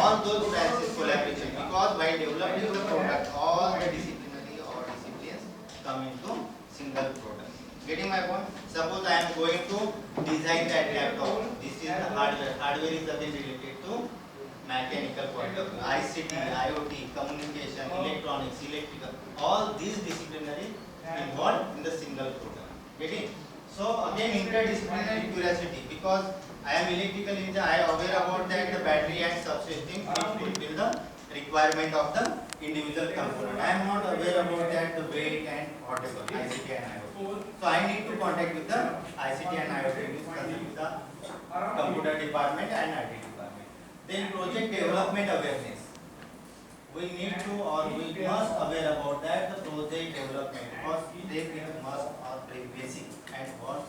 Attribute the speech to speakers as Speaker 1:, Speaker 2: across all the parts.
Speaker 1: All those branches collaboration, because while developing the product, all the disciplinary or disciplines come into single product. Getting my point? Suppose I am going to design that laptop. This is the hardware. Hardware is again related to mechanical point of view. ICT, IoT, communication, electronics, electrical. All these disciplinary involved in the single product. Getting? So again interdisciplinary curiosity, because I am electrical engineer, I am aware about that the battery and subsystem will fulfill the requirement of the individual component. I am not aware about that the weight and whatever ICT and IoT. So I need to contact with the ICT and IoT with the computer department and IT department. Then project development awareness. We need to or we must aware about that the project development, because they must or basic and what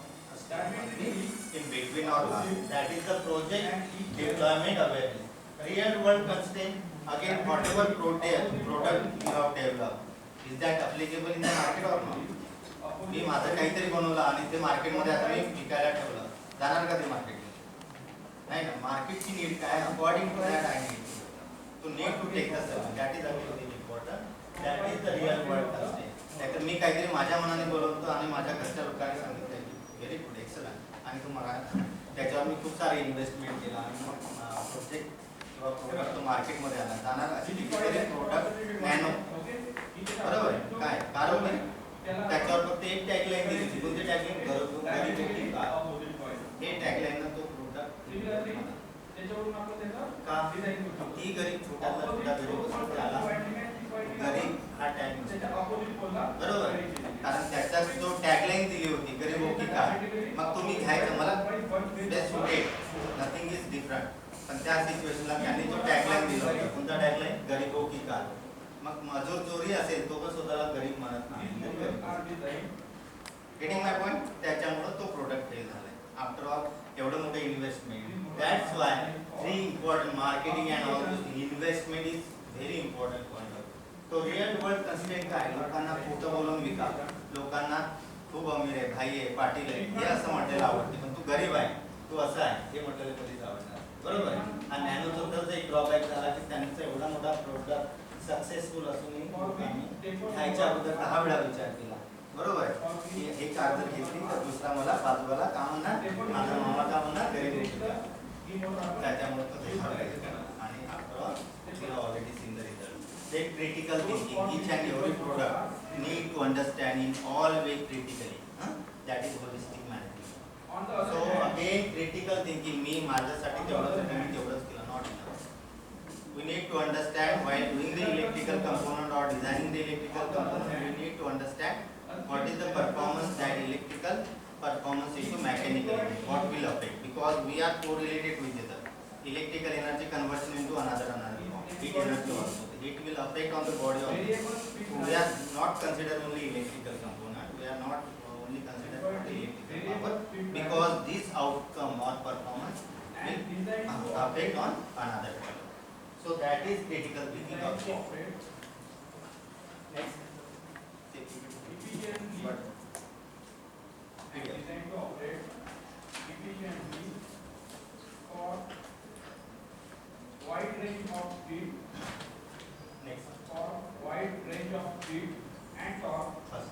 Speaker 1: in between or last. That is the project deployment awareness. Real world constraint, again whatever product you have developed, is that applicable in the market or not? मी माझं काहीतरी बनवलं आणि ते मार्केटमध्ये आता मी विकायला ठेवलं, जाणार का ते मार्केटमध्ये? नाही ना, मार्केटची नीड काय, according to that I need to need to take the service. That is very important. That is the real world constraint. नाहीतर मी काहीतरी माझ्या मनाने बोलवतो आणि माझ्या घरच्या लोकांनी सांगितलं की व्हेरी गुड एक्सलंट, आणि तुम्हाला त्याच्यावर मी खूप सारे इन्व्हेस्टमेंट केला आणि मग प्रोजेक्ट किंवा प्रोडक्ट तो मार्केटमध्ये आला, जाणार अशी कितीतरी प्रोडक्ट नॅनो, बरोबर काय कारण त्याच्यावर फक्त एक टॅगलाईन दिली, कोणती टॅगलाईन, घरगुती का, हे टॅगलाईन तो प्रोडक्ट का ती गरीब छोटा गरीब त्याला गरीब हा टॅग, बरोबर, कारण त्याचा जो टॅगलाईन दिली होती गरीब हो की का, मग तुम्ही घ्यायचं मला best suited, nothing is different. पण त्या सिच्युएशनला त्यांनी जो टॅगलाईन दिला होता, कोणता टॅगलाईन, गरीब हो की का, मग मजूर जोरी असेल तो पण स्वतःला गरीब म्हणत नाही. Getting my point? त्याच्यामुळे तो प्रोडक्ट फेल झालाय. आफ्टर ऑल एवढं मोठं investment, that's y three important marketing and all this investment is very important point. तो रिअल वर्ल्ड कन्स्ट्रेंट काय, लोकांना खोटं बोलून विका, लोकांना खूप अमीर आहे, भाई आहे, पाटील आहे, हे असं म्हटलेलं आवडते, पण तू गरीब आहे, तू असं आहे, हे म्हटलेलं कधीच आवडणार, बरोबर. आणि नॅनोचा एक ड्रॉबॅक झाला की त्यांचा एवढा मोठा प्रोडक्ट सक्सेसफुल असूनही लोकांनी खायच्या अगोदर 10 वेळा विचार केला, बरोबर. हे कार जर घेतली तर दुसरा मला बाजूला का म्हणणार, माझा मामा का म्हणणार, गरीब होता, त्याच्यामुळे तो आणि after all already seen the result. Then critical thinking, each and every product need to understand in all way critically. That is holistic management. So again critical thinking, मी माझ्यासाठी तेवढंच केलं, not enough. We need to understand while doing the electrical component or designing the electrical component, we need to understand what is the performance, that electrical performance issue mechanical, what will affect, because we are correlated with each other. Electrical energy conversion into another heat energy also. It will affect on the body of it. We are not considered only electrical component. We are not only considered only electrical power, because this outcome or performance will affect on another part. So that is critical thinking also. Next.
Speaker 2: Efficiently and designed to operate efficiently for wide range of speed.
Speaker 1: Next.
Speaker 2: For wide range of speed and torque.
Speaker 1: First.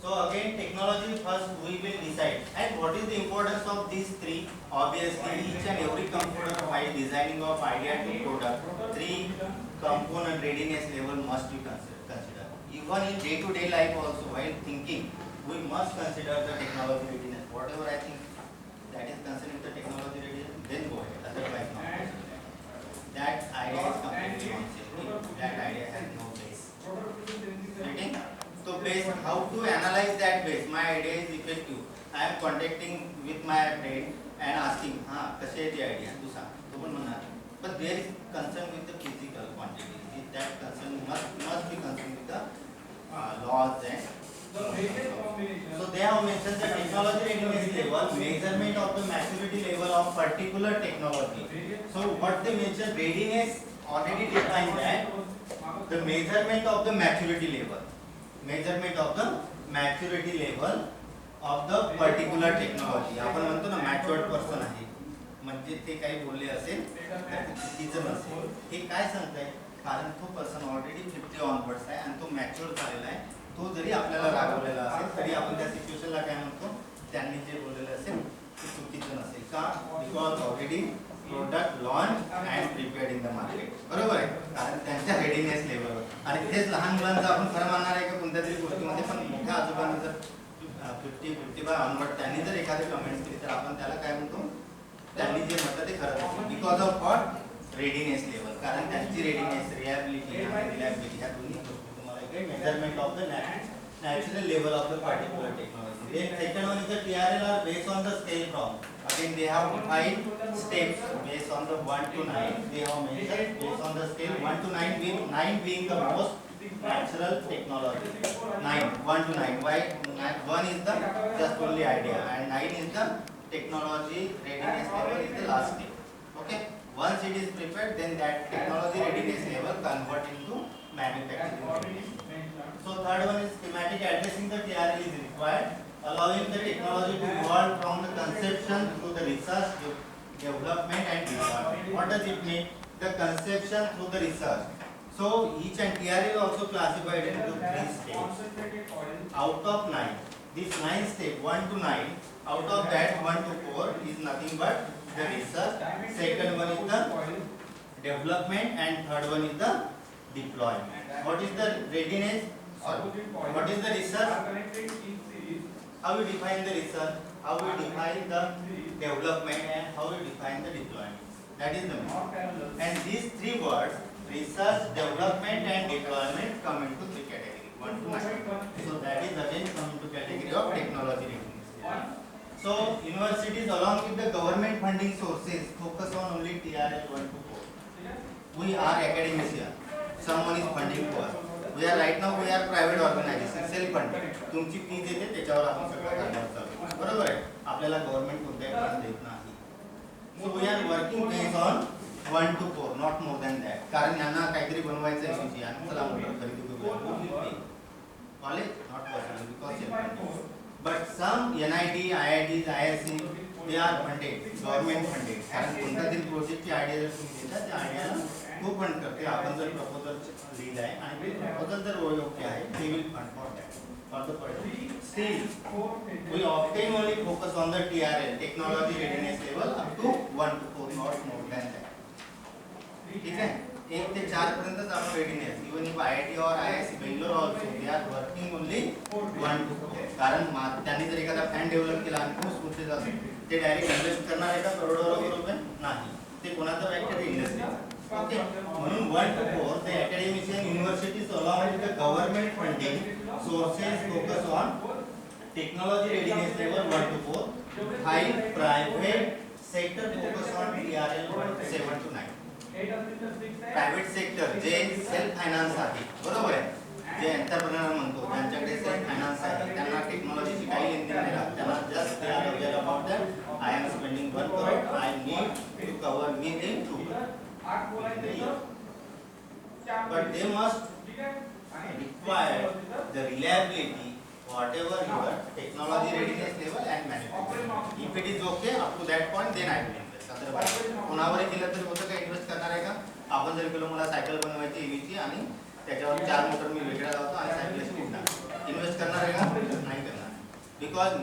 Speaker 1: So again technology first we will decide, and what is the importance of these three. Obviously each and every component while designing of idea to product, three component readiness level must be considered. Even in day to day life also, while thinking we must consider the technology readiness. Whatever I think that is considering the technology readiness, then go ahead, otherwise not. That idea is completely nonsense. That idea has no base. Getting? So base, how to analyze that base? My idea is effective. I am contacting with my friend and asking, कशी आहे ती idea? तू सांग. तो पण म्हणणार. But there is concern with the physical quantity. That concern must be concerned with the laws and. So they have mentioned the technology readiness level, measurement of the maturity level of particular technology. So what they mention, readiness already defines that the measurement of the maturity level, measurement of the maturity level of the particular technology. आपण म्हणतो ना matured person आहे, म्हणजे ते काही बोलले असेल तर ते चुकीचं नसेल. हे काय सांगताय, कारण तो पर्सन ऑलरेडी 50 ऑनवर्ड्स आहे आणि तो मॅच्युअर झालेला आहे. तो जरी आपल्याला रागवलेला असेल तरी आपण त्या सिच्युएशनला काय म्हणतो, त्यांनी जे बोललेलं असेल ते चुकीचं नसेल. का? Because already product launch and prepared in the market. बरोबर आहे, कारण त्यांच्या रेडीनेस लेवलवर. आणि तेच लहान मुलांचं आपण खरं मानणार आहे का कोणत्या तरी गोष्टीमध्ये, पण मोठ्या आजोबांनी जर 50-55 ऑनवर्ड त्यांनी जर एखादी कमेंट्स केली तर आपण त्याला काय म्हणतो, त्यांनी जे म्हटलं ते खरं असेल. Because of what? Readiness level. कारण त्यांची रेडीनेस, रिलायबिलिटी आणि रिलायबिलिटी ह्या दोन्ही गोष्टी तुम्हाला एक measurement of the natural level of the particular technology. Then second one is the TRL are based on the scale from. Again they have 5 steps based on the 1 to 9. They have mentioned based on the scale 1 to 9, with 9 being the most natural technology. 9, 1 to 9. Why? 1 is the just only idea and 9 is the technology readiness level is the last step. Okay. Once it is prepared, then that technology readiness level convert into manufacturing readiness. So third one is schematic addressing the TRL is required, allowing the technology to evolve from the conception through the research, development and deployment. What does it mean? The conception through the research. So each and TRL also classified into 3 steps. Out of 9, this 9 step 1 to 9, out of that 1 to 4 is nothing but the research. Second one is the development and third one is the deployment. What is the readiness? What is the research? How we define the research? How we define the development and how we define the deployment? That is the main. And these 3 words, research, development and deployment, come into 3 categories, 1 to 9. So that is again come into category of technology readiness. So universities along with the government funding sources focus on only TRL 1 to 4. We are academicians. Someone is funding for us. We are right now we are private organization, self funded. तुमची fees येते त्याच्यावर आपण सगळं करणार चालू. बरोबर आहे, आपल्याला गव्हर्नमेंट कोणत्याही फंड देत नाही. So we are working based on 1 to 4, not more than that. कारण यांना काहीतरी बनवायचं आहे तुमची आणि चला मोटर खरेदी करूया. College not possible because self funded. But some NIT, IITs, ISC they are funded, government funded. कारण कोणत्या तरी प्रोजेक्टची आयडिया जर तुम्ही देता त्या आयडियाला तो फंड करते. आपण जर प्रपोजल लिहिलं आहे आणि ते प्रपोजल जर योग्य आहे ते will fund for that for the person. Still we obtain only focus on the TRL, technology readiness level, up to 1 to 4, not more than that. ठीक आहे, 1 ते 4 पर्यंतच आपण रेडीनेस. इवन इफ IIT और IISc Bangalore also they are working only 1 to 4. कारण त्यांनी जर एखादा फॅन डेव्हलप केला आणि खूप पुढचे जाते ते डायरेक्ट इन्व्हेस्ट करणार आहे का करोडो रुपये? नाही, ते कोणाचं फॅक्टरी इंडस्ट्री. ओके, म्हणून 1 to 4 the academician universities along with the government funding sources focus on technology readiness level 1 to 4. 5 private sector focus on TRL 7 to 9. Private sector J self finance आहे, बरोबर आहे, जे एंटरप्रेन्योर म्हणतो त्यांच्याकडे self finance आहे, त्यांना टेक्नॉलॉजीची काही लेनदेन नाही राहत. त्यांना just they are aware about that I am spending 1 crore, I need to cover me in 2 crore. But they must require the reliability, whatever your technology readiness level and manufacturing. If it is okay up to that point, then I will invest. Otherwise, कोणावरही केलं तरी होतं का invest करणार आहे का? आपण जर केलं मला सायकल बनवायची EVची आणि त्याच्यावर 4 मोटर मी वेगळा लावतो आणि सायकलची उडणार, इन्व्हेस्ट करणार आहे का? नाही करणार. Because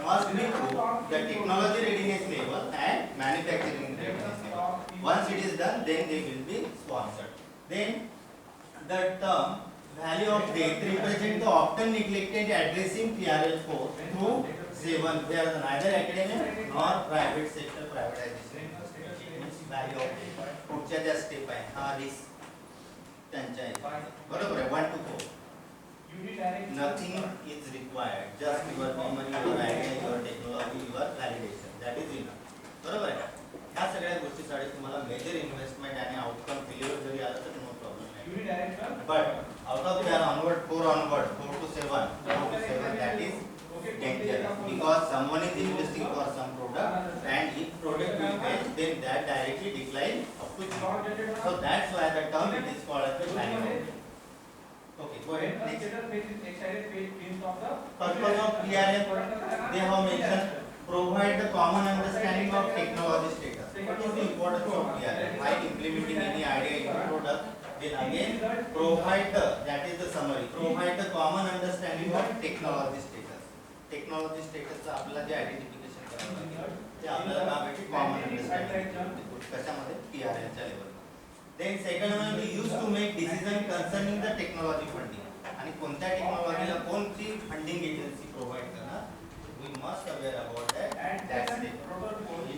Speaker 1: must be through the technology readiness level and manufacturing readiness level. Once it is done, then they will be sponsored. Then the term value of debt represent the often neglected addressing TRL 4 through 7, where neither academic nor private sector privatization means value of debt. पुढच्या ज्या step आहे हा risk त्यांच्या आहे, बरोबर आहे. 1 to 4 nothing is required, just your memory, your idea, your technology, your validation, that is enough. बरोबर आहे. ह्या सगळ्या गोष्टीसाठी तुम्हाला मेजर इन्व्हेस्टमेंट आणि आउटकम फेल्युअर जरी आलं तर नो प्रॉब्लेम नाही. But out of their onward 4 onward 4 to 7 that is dangerous, because someone is investing for some product and if product will fail, then that directly decline up to 0. So that's why the term it is called as the value of debt. Okay, go ahead. Next. Purpose of TRL, they have mentioned provide the common understanding of technology status. What is the importance of TRL? While implementing any idea in the product, then again provide the, that is the summary, provide the common understanding of technology status. Technology status चा आपल्याला जे identification करावं लागेल ते आपल्याला काय भेटेल common understanding कशामध्ये TRL च्या level. Then second one we used to make decision concerning the technology funding आणि कोणत्या टेक्नॉलॉजीला कोणती फंडिंग एजन्सी प्रोव्हाइड करणार. We must aware about that. That's it.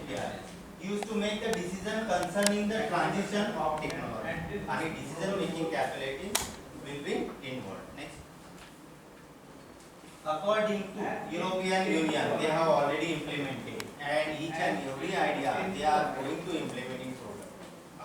Speaker 1: TRL. Used to make the decision concerning the transition of technology and decision making capabilities will be involved. Next, according to European Union, they have already implemented, and each and every idea they are going to implement